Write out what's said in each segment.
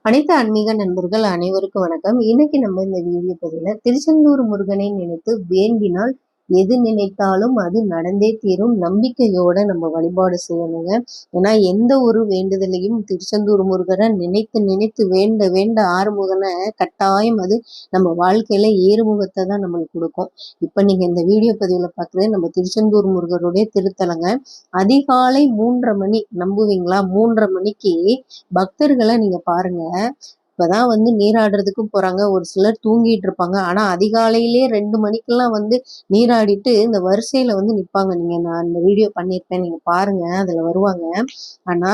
அனைத்து ஆன்மீக நண்பர்கள் அனைவருக்கும் வணக்கம். இன்னைக்கு நம்ம இந்த வீடியோ பதிவுல திருச்செந்தூர் முருகனை நினைத்து வேண்டினால் எது நினைத்தாலும் அது நடந்தே தீரும் நம்பிக்கையோட நம்ம வழிபாடு செய்யணுங்க. ஏன்னா எந்த ஒரு வேண்டுதலையும் திருச்செந்தூர் முருகரை நினைத்து நினைத்து வேண்ட வேண்ட ஆறுமுகனை கட்டாயம் அது நம்ம வாழ்க்கையில ஏறுமுகத்தை தான் நம்மளுக்கு கொடுக்கும். இப்ப நீங்க இந்த வீடியோ பதிவுல பாக்குறது நம்ம திருச்செந்தூர் முருகருடைய திருத்தலங்க. அதிகாலை 3:30 மணி, நம்புவீங்களா? 3:30 மணிக்கு பக்தர்களை நீங்க பாருங்க. இப்பதான் நீராடுறதுக்கு போறாங்க. ஒரு சிலர் தூங்கிட்டு இருப்பாங்க. ஆனா அதிகாலையிலே 2 மணிக்கெல்லாம் நீராடிட்டு இந்த வரிசையில நிப்பாங்க. நான் இந்த வீடியோ பண்ணியிருப்பேன், நீங்க பாருங்க, அதுல வருவாங்க. ஆனா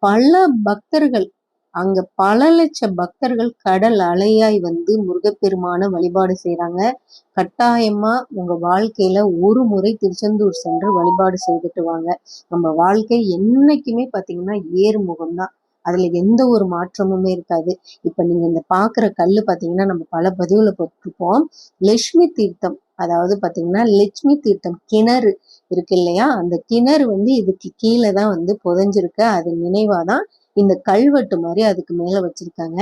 பல பக்தர்கள், அங்க பல லட்ச பக்தர்கள் கடல் அலையாய் முருகப்பெருமான வழிபாடு செய்யறாங்க. கட்டாயமா உங்க வாழ்க்கையில ஒரு முறை திருச்செந்தூர் சென்று வழிபாடு செய்துட்டு வாங்க. நம்ம வாழ்க்கை என்னைக்குமே பாத்தீங்கன்னா ஏறுமுகம்தான். அதுல எந்த ஒரு மாற்றமுமே இருக்காது. இப்ப நீங்க இந்த பாக்குற கல்லு பாத்தீங்கன்னா நம்ம பல பதிவுல போட்டிருப்போம். லட்சுமி தீர்த்தம், அதாவது பாத்தீங்கன்னா லட்சுமி தீர்த்தம் கிணறு இருக்கு இல்லையா? அந்த கிணறு இதுக்கு கீழே தான் புதைஞ்சிருக்கு. அது நினைவாதான் இந்த கல்வெட்டு மாதிரி அதுக்கு மேல வச்சிருக்காங்க.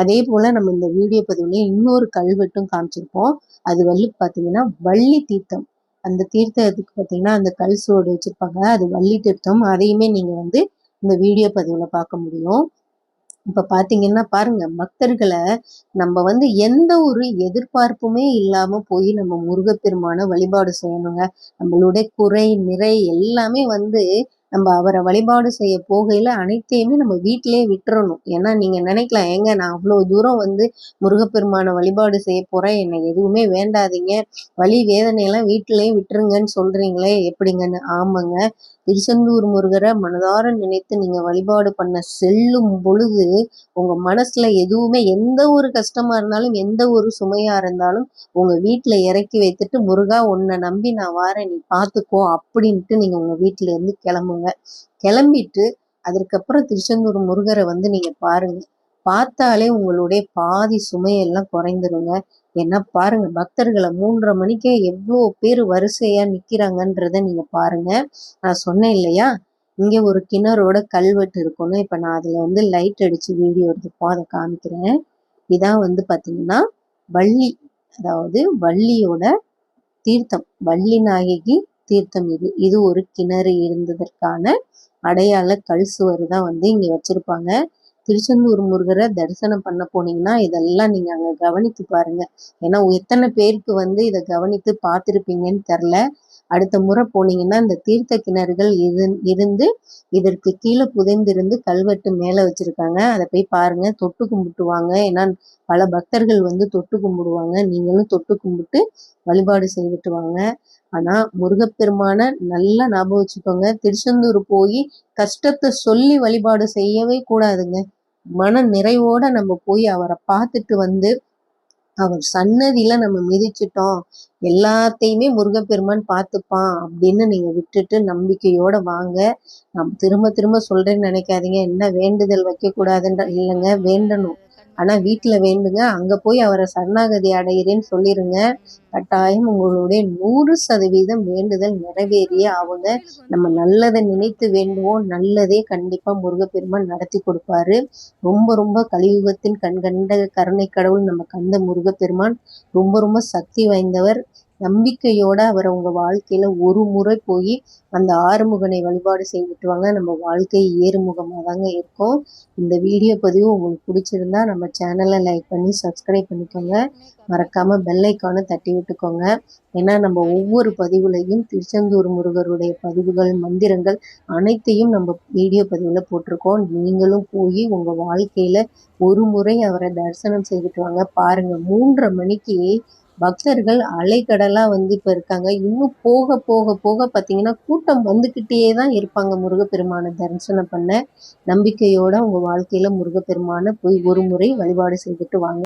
அதே போல நம்ம இந்த வீடியோ பதிவுலயே இன்னொரு கல்வெட்டும் காமிச்சிருப்போம். அது பாத்தீங்கன்னா வள்ளி தீர்த்தம். அந்த தீர்த்தத்துக்கு பாத்தீங்கன்னா அந்த கல் சுவடு வச்சிருப்பாங்க, அது வள்ளி தீர்த்தம். அதையுமே நீங்க இந்த வீடியோ பதிவுல பார்க்க முடியும். இப்ப பாத்தீங்கன்னா பாருங்க, பக்தர்களை நம்ம எந்த ஒரு எதிர்பார்ப்புமே இல்லாம போய் நம்ம முருகப்பெருமான வழிபாடு செய்யணுங்க. நம்மளுடைய குறை நிறை எல்லாமே நம்ம அவரை வழிபாடு செய்ய போகையில அனைத்தையுமே நம்ம வீட்டிலேயே விட்டுறணும். ஏன்னா நீங்க நினைக்கலாம், ஏங்க நான் அவ்வளவு தூரம் முருகப்பெருமான வழிபாடு செய்ய போறேன், என்னை எதுவுமே வேண்டாதீங்க, வலி வேதனையெல்லாம் வீட்டிலேயே விட்டுருங்கன்னு சொல்றீங்களே எப்படிங்கன்னு. ஆமாங்க, திருச்செந்தூர் முருகரை மனதார நினைத்து நீங்க வழிபாடு பண்ண செல்லும் பொழுது உங்க மனசுல எதுவுமே, எந்த ஒரு கஷ்டமா இருந்தாலும் எந்த ஒரு சுமையா இருந்தாலும் உங்க வீட்டுல இறக்கி வைத்துட்டு, முருகா உன்னை நம்பி நான் வாரேன், நீ பாத்துக்கோ அப்படின்ட்டு நீங்க உங்க வீட்டுல இருந்து கிளம்புங்க. கிளம்பிட்டு அதற்கப்புறம் திருச்செந்தூர் முருகரை நீங்க பாருங்க. பார்த்தாலே உங்களுடைய பாதி சுமையெல்லாம் குறைந்துருங்க. ஏன்னா பாருங்க, பக்தர்களை 3:30 மணிக்கே எவ்வளோ பேர் வரிசையா நிக்கிறாங்கன்றத நீங்க பாருங்க. நான் சொன்னேன் இல்லையா, இங்க ஒரு கிணறோட கல்வெட்டு இருக்கும்னு. இப்ப நான் அதுல லைட் அடிச்சு வீடியோ எடுத்துப்போம், அதை காமிக்கிறேன். இதான் பாத்தீங்கன்னா வள்ளி, அதாவது வள்ளியோட தீர்த்தம், வள்ளி நாயகி தீர்த்தம். இது ஒரு கிணறு இருந்ததற்கான அடையாள கல் சுவர் தான் இங்க வச்சிருப்பாங்க. திருச்செந்தூர் முருகரை தரிசனம் பண்ண போனீங்கன்னா இதெல்லாம் நீங்க அங்க கவனித்து பாருங்க. ஏன்னா எத்தனை பேருக்கு இதை கவனித்து பார்த்திருப்பீங்கன்னு தெரியல. அடுத்த முறை போனீங்கன்னா இந்த தீர்த்த கிணறுகள் இருந்து இதற்கு கீழே புதைந்திருந்து கல்வெட்டு மேல வச்சிருக்காங்க. அதை போய் பாருங்க, தொட்டு கும்பிட்டுவாங்க. ஏன்னா பல பக்தர்கள் தொட்டு கும்பிடுவாங்க. நீங்களும் தொட்டு கும்பிட்டு வழிபாடு செய்துட்டு வாங்க. ஆனா முருகப்பெருமான நல்லா ஞாபகம் வச்சுக்கோங்க, திருச்செந்தூர் போய் கஷ்டத்தை சொல்லி வழிபாடு செய்யவே கூடாதுங்க. மன நிறைவோட நம்ம போய் அவரை பார்த்துட்டு அவர் சன்னதியில நம்ம மிதிச்சிட்டோம், எல்லாத்தையுமே முருகப்பெருமான் பார்த்துப்பான் அப்படின்னு நீங்க விட்டுட்டு நம்பிக்கையோட வாங்க. நான் திரும்ப திரும்ப சொல்றேன்னு நினைக்காதீங்க, என்ன வேண்டுதல் வைக்க கூடாதுன்ற இல்லைங்க, வேண்டணும். ஆனா வீட்டுல வேண்டுங்க, அங்க போய் அவரை சரணாகதி அடைகிறேன்னு சொல்லிருங்க. கட்டாயம் உங்களுடைய 100% வேண்டுதல் நிறைவேறியே ஆகுங்க. நம்ம நல்லதை நினைத்து வேண்டுவோம், நல்லதே கண்டிப்பா முருகப்பெருமான் நடத்தி கொடுப்பாரு. ரொம்ப ரொம்ப கலியுகத்தின் கண்கண்ட கருணை கடவுள் நம்ம கந்த முருகப்பெருமான். ரொம்ப ரொம்ப சக்தி வாய்ந்தவர். நம்பிக்கையோட அவரை உங்க வாழ்க்கையில ஒரு முறை போய் அந்த ஆறுமுகனை வழிபாடு செய்துட்டு வாங்க. நம்ம வாழ்க்கை ஏறுமுகமா தாங்க இருக்கும். இந்த வீடியோ பதிவு உங்களுக்கு பிடிச்சிருந்தா நம்ம சேனலை லைக் பண்ணி சப்ஸ்கிரைப் பண்ணிக்கோங்க. மறக்காம பெல் ஐக்கானை தட்டி விட்டுக்கோங்க. ஏன்னா நம்ம ஒவ்வொரு பதிவுலையும் திருச்செந்தூர் முருகருடைய பதிவுகள், மந்திரங்கள் அனைத்தையும் நம்ம வீடியோ பதிவுல போட்டிருக்கோம். நீங்களும் போய் உங்க வாழ்க்கையில ஒரு முறை அவரை தரிசனம் செய்துட்டு வாங்க. பாருங்க, 3:30 மணிக்கு பக்தர்கள் அலைக்கடலா இப்ப இருக்காங்க. இன்னும் போக போக போக பாத்தீங்கன்னா கூட்டம் வந்துகிட்டே தான் இருப்பாங்க முருகப்பெருமான தரிசனம் பண்ண. நம்பிக்கையோட உங்க வாழ்க்கையில முருகப்பெருமான போய் ஒரு முறை வழிபாடு செய்துட்டு வாங்க.